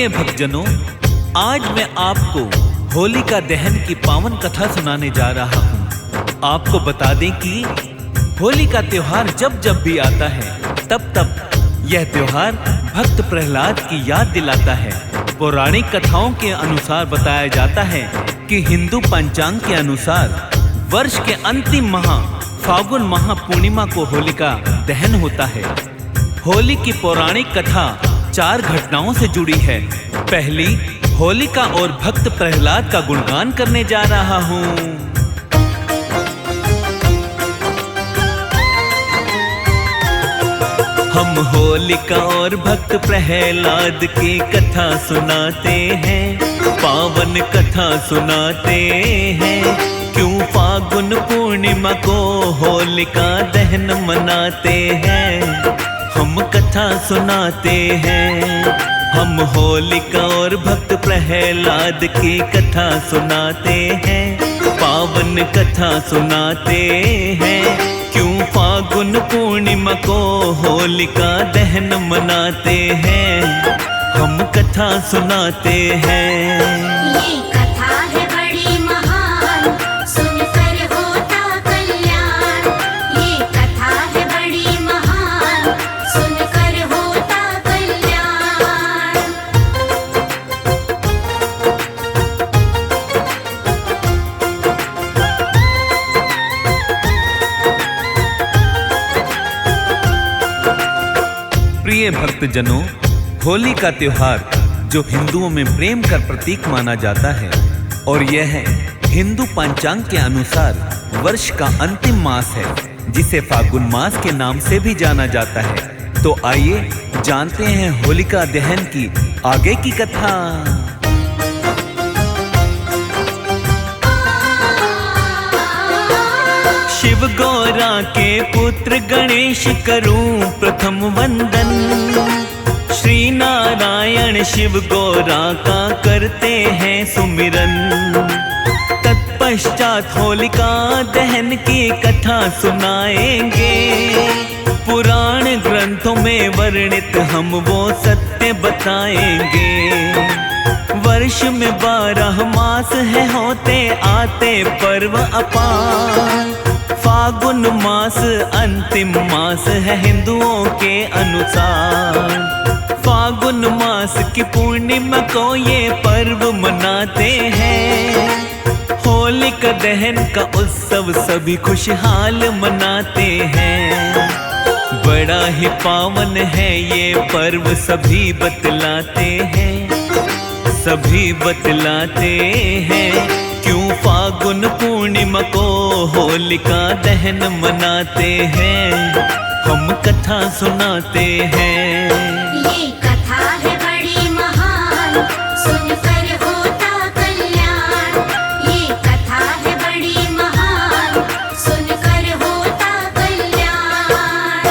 प्रिय भक्तजनों, आज मैं आपको होलिका दहन की पावन कथा सुनाने जा रहा हूँ। आपको बता दें कि होली का त्योहार जब जब भी आता है तब तब यह त्योहार भक्त प्रहलाद की याद दिलाता है। पौराणिक कथाओं के अनुसार बताया जाता है कि हिंदू पंचांग के अनुसार वर्ष के अंतिम माह फागुन माह पूर्णिमा को होलिका दहन होता है। होली की पौराणिक कथा 4 घटनाओं से जुड़ी है। पहली, होलिका और भक्त प्रहलाद का गुणगान करने जा रहा हूँ। हम होलिका और भक्त प्रहलाद की कथा सुनाते हैं, पावन कथा सुनाते हैं। क्यों फागुन पूर्णिमा को होलिका दहन मनाते हैं, हम कथा सुनाते हैं। हम होलिका और भक्त प्रहलाद की कथा सुनाते हैं, पावन कथा सुनाते हैं। क्यों फागुन पूर्णिमा को होलिका दहन मनाते हैं, हम कथा सुनाते हैं। ये कथा है बड़ी महान, सुनकर होता कल्याण। ये कथा है बड़ी महान, सुनकर होता कल्याण। प्रिय भक्तजनों, होली का त्योहार जो हिंदुओं में प्रेम का प्रतीक माना जाता है और यह हिंदू पंचांग के अनुसार वर्ष का अंतिम मास है, जिसे फागुन मास के नाम से भी जाना जाता है। तो आइए जानते हैं होलिका दहन की आगे की कथा। शिव गौरा के पुत्र गणेश करूं प्रथम वंदन। श्री नारायण शिव गौरा का करते हैं सुमिरन। तत्पश्चात होलिका दहन की कथा सुनाएंगे। पुराण ग्रंथों में वर्णित हम वो सत्य बताएंगे। वर्ष में 12 मास है, होते आते पर्व अपार। फागुन मास अंतिम मास है हिंदुओं के अनुसार। फागुन मास की पूर्णिमा को ये पर्व मनाते हैं। होलिका दहन का उत्सव सभी खुशहाल मनाते हैं। बड़ा ही पावन है ये पर्व, सभी बतलाते हैं, सभी बतलाते हैं। क्यों फागुन पूर्णिमा को होलिका दहन मनाते हैं, हम कथा सुनाते हैं। ये कथा है बड़ी महान, सुनकर होता कल्याण। ये कथा है बड़ी महान, सुनकर होता कल्याण।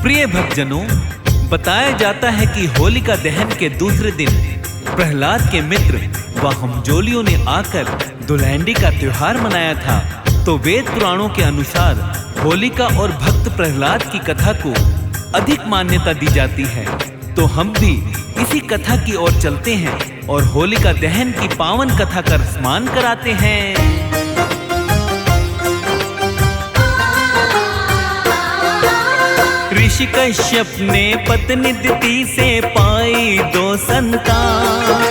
प्रिय भक्तजनों, बताया जाता है कि होलिका दहन के दूसरे दिन प्रहलाद के मित्र व हमजोलियों ने आकर दुल्हनडी का त्योहार मनाया था। तो वेद पुराणों के अनुसार होलिका और भक्त प्रहलाद की कथा को अधिक मान्यता दी जाती है। तो हम भी इसी कथा की ओर चलते हैं और होलिका दहन की पावन कथा का स्मरण कराते हैं। ऋषि कश्यप ने पत्नी दिति से पाई 2 संतान।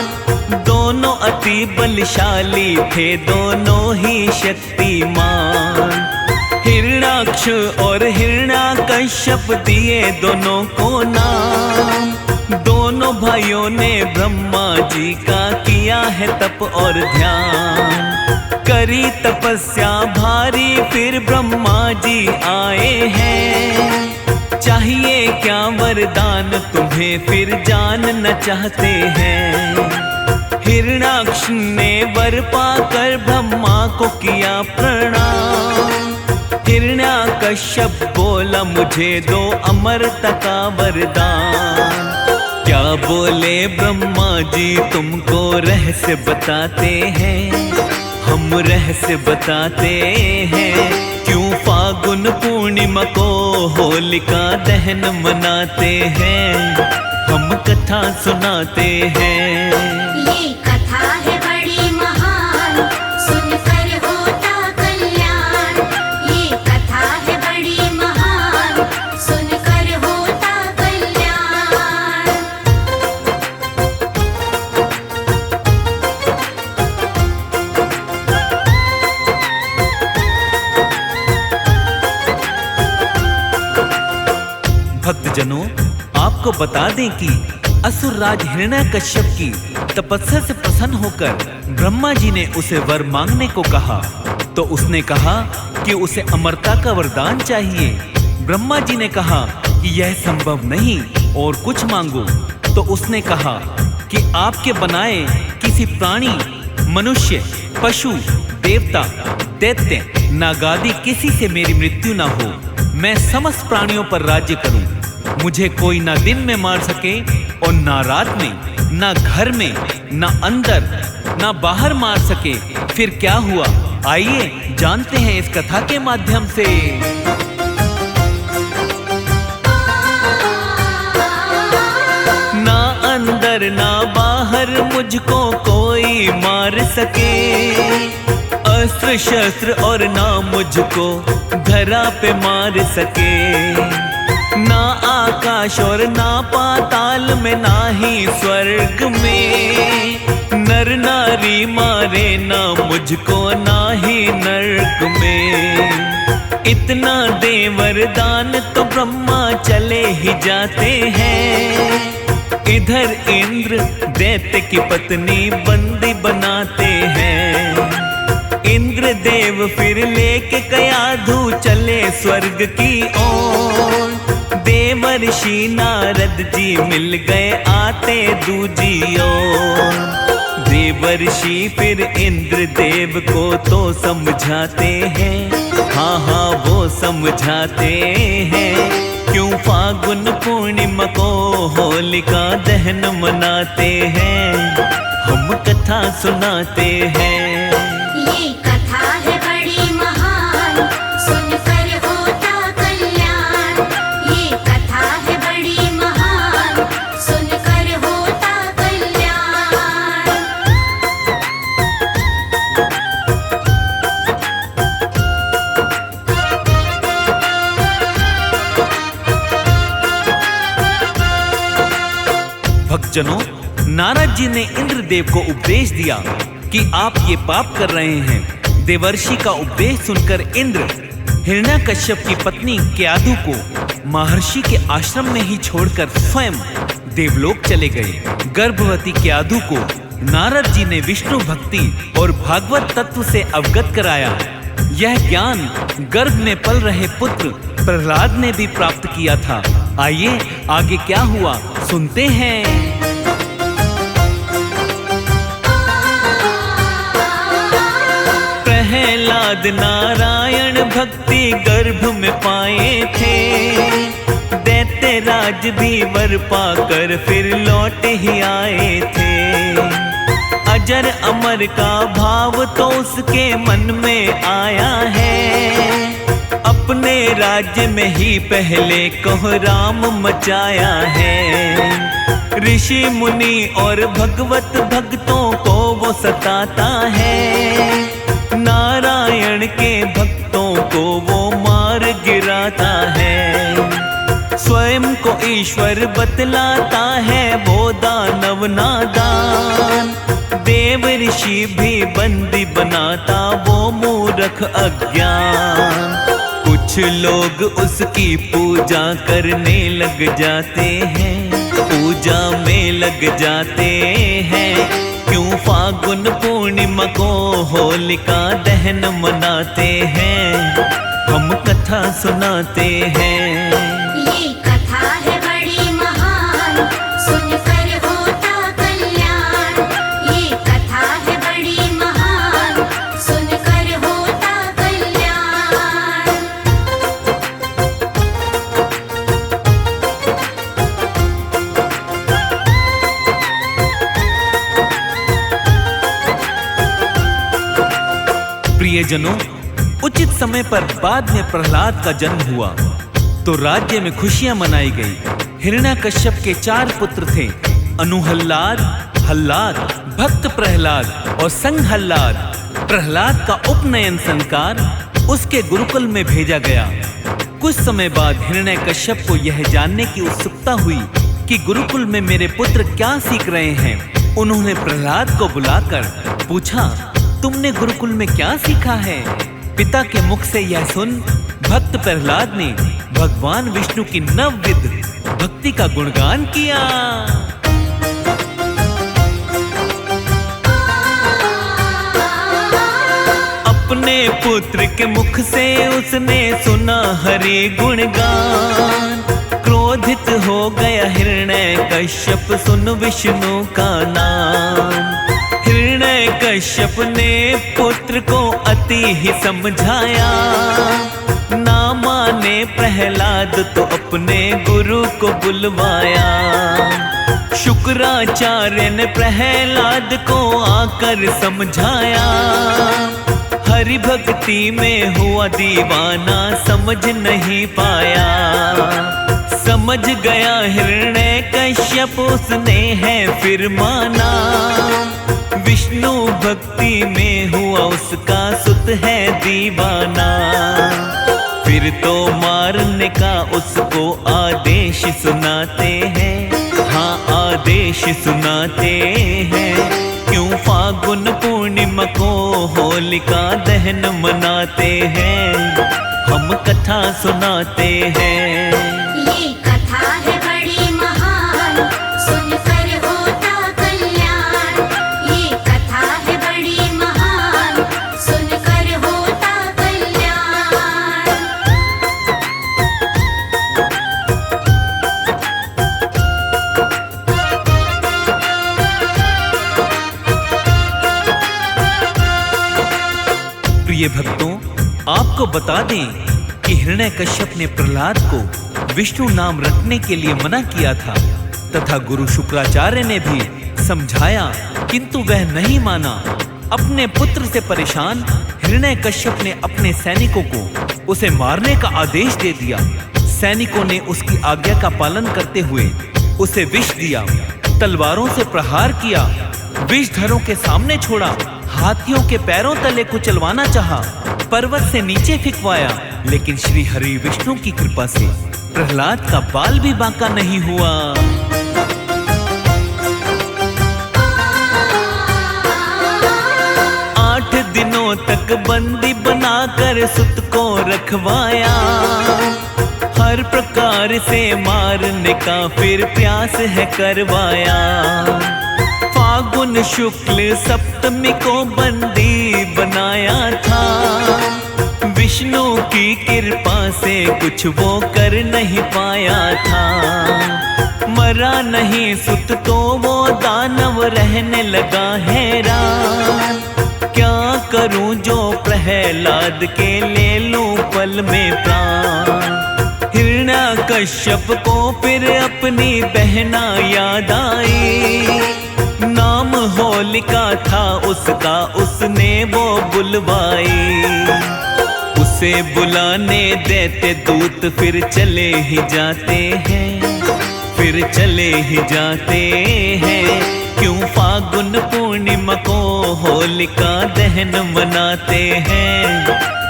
दोनों अति बलशाली थे, दोनों ही शक्तिमान। हिरण्याक्ष और हिरण्याकश्यप दिए दोनों को नाम। दोनों भाइयों ने ब्रह्मा जी का किया है तप और ध्यान। करी तपस्या भारी फिर ब्रह्मा जी आए हैं। चाहिए क्या वरदान तुम्हें, फिर जानना चाहते हैं। हिरण्याक्ष ने वर पाकर ब्रह्मा को किया प्रणाम। हिरण्याकश्यप बोला मुझे दो अमरता का वरदान। क्या बोले ब्रह्मा जी तुमको रहस्य बताते हैं। हम रहस्य बताते हैं, क्यों फागुन पूर्णिमा को होलिका दहन मनाते हैं, हम कथा सुनाते हैं। ये कथा है बड़ी महान, सुनकर होता कल्याण। ये कथा है बड़ी महान, सुनकर होता कल्याण। भक्तजनों, आपको बता दें कि असुर राज हिरण्यकश्यप की तपस्या से प्रसन्न होकर ब्रह्मा जी ने उसे वर मांगने को कहा, तो उसने कहा कि उसे अमरता का वरदान चाहिए। ब्रह्मा जी ने कहा कि यह संभव नहीं और कुछ मांगो, तो उसने कहा कि आपके बनाए किसी प्राणी, मनुष्य, पशु, देवता, दैत्य, नागादि किसी से मेरी मृत्यु ना हो, मैं समस्त प्राणियों पर राज्य करूं। मुझे कोई ना दिन में मार सके और ना रात में, ना घर में, ना अंदर, ना बाहर मार सके। फिर क्या हुआ, आइए जानते हैं इस कथा के माध्यम से। ना अंदर ना बाहर मुझको कोई मार सके, अस्त्र शस्त्र और ना मुझको धरा पे मार सके। ना आकाश और ना पाताल में, ना ही स्वर्ग में, नर नारी मारे ना मुझको, ना ही नरक में। इतना दे वरदान तो ब्रह्मा चले ही जाते हैं, इधर इंद्र दैत्य की पत्नी बंदी बनाते हैं। इंद्र देव फिर लेके कयाधु चले स्वर्ग की ओर, देवर्षि नारद जी मिल गए आते दूजी ओर। देवर्षि फिर इंद्र देव को तो समझाते हैं, हाँ हाँ वो समझाते हैं, क्यों फागुन पूर्णिमा को होलिका दहन मनाते हैं, हम कथा सुनाते हैं। ये कथा है बड़ी महान, सुनकर होता कल्याण। ये कथा है बड़ी महान, सुनकर होता कल्याण। भक्तजनों, नारद जी ने इंद्रदेव को उपदेश दिया कि आप ये पाप कर रहे हैं। देवर्षि का उपदेश सुनकर इंद्र हिरण्यकश्यप की पत्नी क्याधु को महर्षि के आश्रम में ही छोड़कर स्वयं देवलोक चले गए। गर्भवती क्याधु को नारद जी ने विष्णु भक्ति और भागवत तत्व से अवगत कराया। यह ज्ञान गर्भ में पल रहे पुत्र प्रहलाद ने भी प्राप्त किया था। आइए आगे क्या हुआ सुनते हैं। प्रहलाद नारायण भक्ति गर्भ में पाए थे, दैत्य राज भी वर पाकर फिर लौट ही आए थे। अजर अमर का भाव तो उसके मन में आया है, अपने राज्य में ही पहले कोहराम मचाया है। ऋषि मुनि और भगवत भक्तों को वो सताता है, नारायण के भक्तों को वो मार गिराता है। स्वयं को ईश्वर बतलाता है वो दानव नादान, देव ऋषि भी बंदी बनाता वो मूर्ख अज्ञान। कुछ लोग उसकी पूजा करने लग जाते हैं, पूजा में लग जाते हैं, क्यों फागुन पूर्णिमा को होलिका दहन मनाते हैं, हम कथा सुनाते हैं। ये कथा है बड़ी महान, सुनकर होता कल्याण। ये कथा है बड़ी महान, सुनकर होता कल्याण। प्रियजनों, उचित समय पर बाद में प्रहलाद का जन्म हुआ तो राज्य में खुशियां मनाई गई। हिरण्याकश्यप के 4 पुत्र थे, अनुहल्लाद, हल्लाद, भक्त प्रहलाद और संघहल्लाद। प्रहलाद का उपनयन संस्कार उसके गुरुकुल में भेजा गया। कुछ समय बाद हिरण्याकश्यप को यह जानने की उत्सुकता हुई कि गुरुकुल में मेरे पुत्र क्या सीख रहे हैं। उन्होंने प्रहलाद को बुलाकर पूछा, तुमने गुरुकुल में क्या सीखा है? पिता के मुख से यह सुन भक्त प्रहलाद ने भगवान विष्णु की नवविध भक्ति का गुणगान किया। अपने पुत्र के मुख से उसने सुना हरि गुणगान। क्रोधित हो गया हिरण्याकश्यप सुन विष्णु का नाम। हिरण्याकश्यप ने पुत्र को अति ही समझाया। ना माने प्रहलाद तो अपने गुरु को बुलवाया। शुक्राचार्य ने प्रहलाद को आकर समझाया। हरि भक्ति में हुआ दीवाना समझ नहीं पाया। समझ गया हिरण्याकश्यप उसने है फिर माना। विष्णु भक्ति में हुआ उसका सुत है दीवाना। फिर तो मारने का उसको आदेश सुनाते हैं। हाँ, आदेश सुनाते हैं। क्यों फागुन पूर्णिमा को होलिका दहन मनाते हैं। हम कथा सुनाते हैं। ये कथा है बड़ी महान, सुनकर होता कल्याण। ये कथा है बड़ी महान, सुनकर होता कल्याण। प्रिय भक्तों, आपको बता दें कि हिरण्याकश्यप ने प्रहलाद को विष्णु नाम रखने के लिए मना किया था तथा गुरु शुक्राचार्य ने भी समझाया, किंतु वह नहीं माना। अपने पुत्र से परेशान हिरण्याकश्यप ने अपने सैनिकों को उसे मारने का आदेश दे दिया। सैनिकों ने उसकी आज्ञा का पालन करते हुए उसे विष दिया, तलवारों से प्रहार किया, विषधरों के सामने छोड़ा, हाथियों के पैरों तले कुचलवाना चाहा, पर्वत से नीचे फिकवाया, लेकिन श्री हरि विष्णु की कृपा से प्रहलाद का बाल भी बांका नहीं हुआ। 8 दिनों तक बंदी बनाकर सुत को रखवाया। हर प्रकार से मारने का फिर प्रयास है करवाया। फागुन शुक्ल सप्तमी को बंदी बनाया था। विष्णु की कृपा से कुछ वो कर नहीं पाया था। मरा नहीं सुत तो वो दानव रहने लगा हैरान। क्या करूं जो प्रहलाद के ले लूं पल में प्राण। हिरण्याकश्यप को फिर अपनी बहना याद आई। नाम होलिका था उसका, उसने वो बुलवाई। उसे बुलाने देते दूत फिर चले ही जाते हैं, फिर चले ही जाते हैं। क्यों फागुन पूर्णिमा को होलिका दहन मनाते हैं,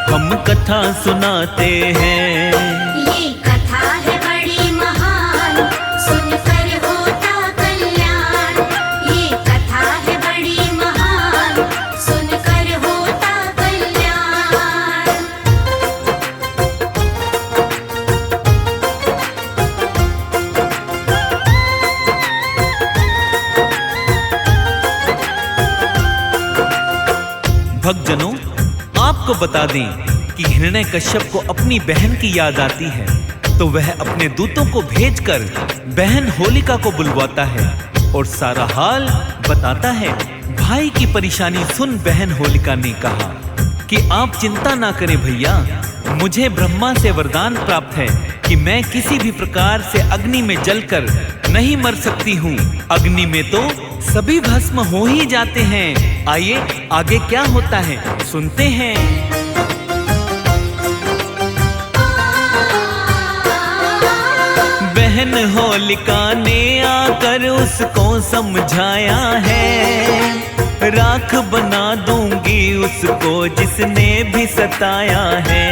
हम कथा सुनाते हैं। ये कथा है बड़ी महान, सुनकर होता कल्याण। ये कथा है बड़ी महान, सुनकर होता कल्याण। भक्तजनों, आपको बता दें कि हिरण्याकश्यप को अपनी बहन की याद आती है तो वह अपने दूतों को भेजकर बहन होलिका को बुलवाता है और सारा हाल बताता है। भाई की परेशानी सुन बहन होलिका ने कहा कि आप चिंता ना करें भैया, मुझे ब्रह्मा से वरदान प्राप्त है कि मैं किसी भी प्रकार से अग्नि में जलकर नहीं मर सकती हूँ। अग्नि में तो सभी भस्म हो ही जाते हैं। आइए आगे क्या होता है सुनते हैं। बहन होलिका ने आकर उसको समझाया है, राख बना दूंगी उसको जिसने भी सताया है।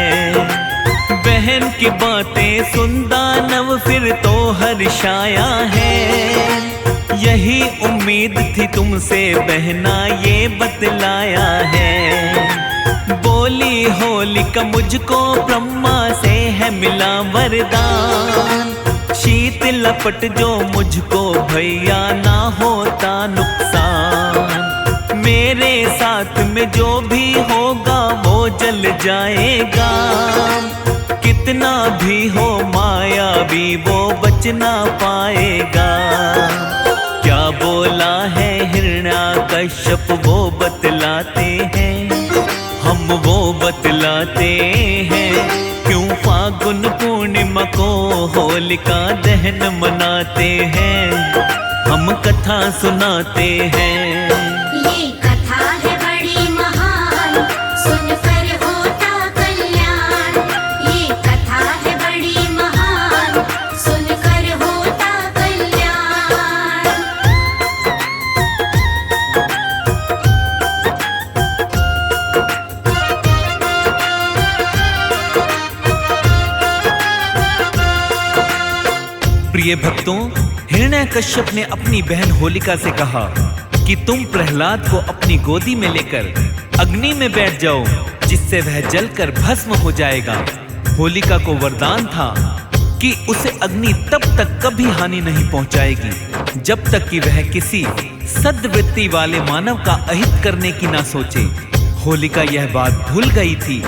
बहन की बातें सुन दानव फिर तो हर्षाया है, यही उम्मीद थी तुमसे बहना ये बतलाया है। बोली होलिका मुझको ब्रह्मा से है मिला वरदान, शीत लपट जो मुझको भैया ना होता नुकसान। मेरे साथ में जो भी होगा वो जल जाएगा, कितना भी हो माया भी वो बच ना पाएगा। क्या बोला है हिरण्याकश्यप वो बतलाते हैं, हम वो बतलाते हैं। क्यों फागुन पूर्णिमा को होलिका दहन मनाते हैं, हम कथा सुनाते हैं। ये कथा है बड़ी महान, सुनकर होता कल्याण। ये कथा है बड़ी महान, सुनकर होता कल्याण। प्रिय भक्तों, हिरण्याकश्यप ने अपनी बहन होलिका से कहा कि तुम प्रहलाद को अपनी गोदी में लेकर अग्नि में बैठ जाओ, जिससे वह जलकर भस्म हो जाएगा। होलिका को वरदान था कि उसे अग्नि तब तक कभी हानि नहीं पहुंचाएगी जब तक कि वह किसी सद्वृत्ति वाले मानव का अहित करने की ना सोचे। होलिका यह बात भूल गई थी।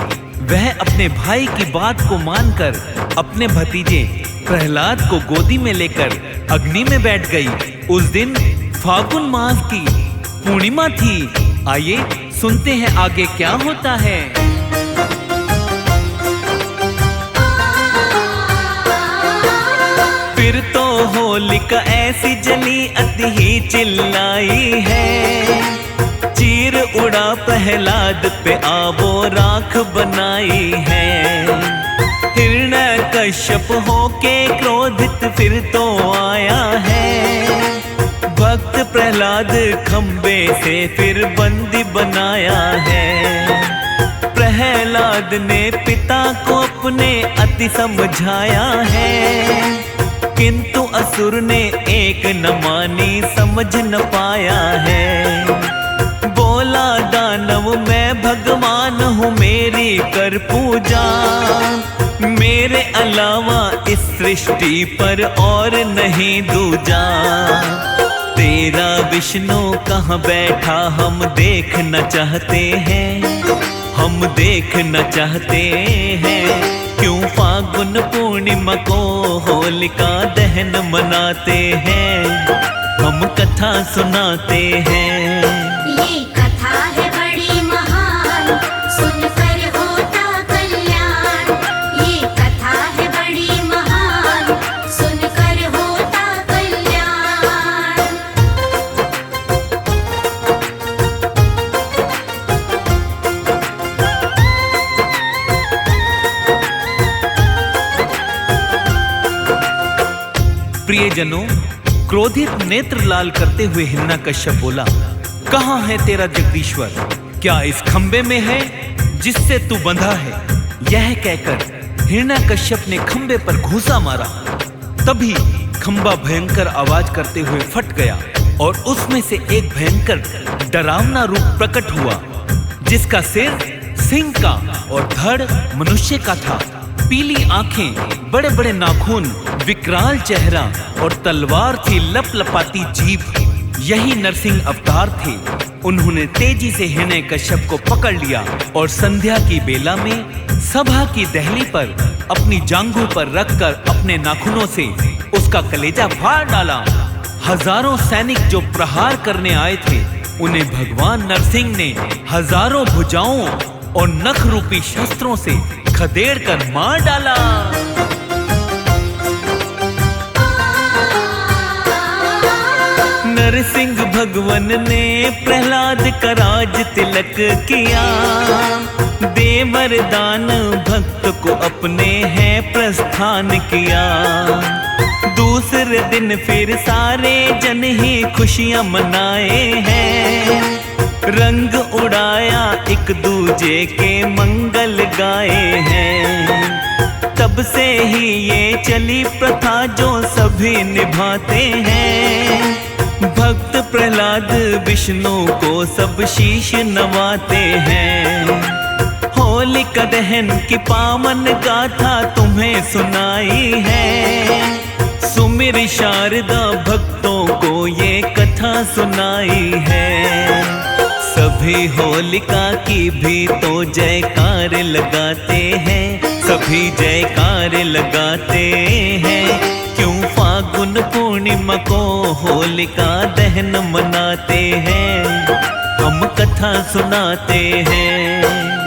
वह अपने भाई की बात को मानकर अपने भतीजे प्रहलाद को गोदी में लेकर अग्नि में बैठ गई। उस दिन फागुन मास की पूर्णिमा थी। आइए सुनते हैं आगे क्या होता है। फिर तो होलिका ऐसी जली अति ही चिल्लाई है, चीर उड़ा प्रहलाद पे आबो राख बनाई है। हिरण्याकश्यप होके क्रोधित फिर तो आया है, भक्त प्रहलाद खंबे से फिर बंदी बनाया है। प्रहलाद ने पिता को अपने अति समझाया है, किंतु असुर ने एक न मानी समझ न पाया है। बोला दानव मैं भगवान हूँ मेरी कर पूजा, मेरे अलावा इस सृष्टि पर और नहीं दूजा। तेरा विष्णु कहाँ बैठा हम देखना चाहते हैं, हम देखना चाहते हैं। क्यों फागुन पूर्णिमा को होलिका दहन मनाते हैं, हम कथा सुनाते हैं। ये कथा है बड़ी महान, सुनकर होता कल्याण। ये कथा है बड़ी महान, सुनकर होता कल्याण। प्रियजनों, क्रोधित नेत्र लाल करते हुए हिरण्याकश्यप बोला, कहाँ है तेरा जगदीश्वर? क्या इस खंबे में है जिससे तू बंधा है? यह कहकर हिरण्याकश्यप ने खंबे पर घूंसा मारा। तभी खंबा भयंकर आवाज करते हुए फट गया और उसमें से एक भयंकर डरावना रूप प्रकट हुआ, जिसका सिर सिंह का और धड़ मनुष्य का था। पीली आंखें, बड़े बड़े नाखून, विकराल चेहरा और तलवार थी लपलपाती जीभ। यही नरसिंह अवतार थे। उन्होंने तेजी से हिरण्याकश्यप को पकड़ लिया और संध्या की बेला में सभा की दहली पर अपनी जांघों पर रखकर अपने नाखूनों से उसका कलेजा फाड़ डाला। हजारों सैनिक जो प्रहार करने आए थे, उन्हें भगवान नरसिंह ने हजारों भुजाओं और नख रूपी शस्त्रों से खदेड़ कर मार डाला। नरसिंह भगवन ने प्रहलाद का राज तिलक किया, दे वरदान भक्त को अपने है प्रस्थान किया। दूसरे दिन फिर सारे जन ही खुशियां मनाए हैं, रंग उड़ाया एक दूजे के मंगल गाए हैं। तब से ही ये चली प्रथा जो सभी निभाते हैं, भक्त प्रहलाद विष्णु को सब शीश नवाते हैं। होलिका दहन की पावन गाथा तुम्हें सुनाई है, सुमिर शारदा भक्तों को ये कथा सुनाई है। सभी होलिका की भी तो जयकार लगाते हैं, सभी जयकार लगाते हैं। क्यों फागुन पूर्णिमा को होलिका दहन मनाते हैं, हम कथा सुनाते हैं।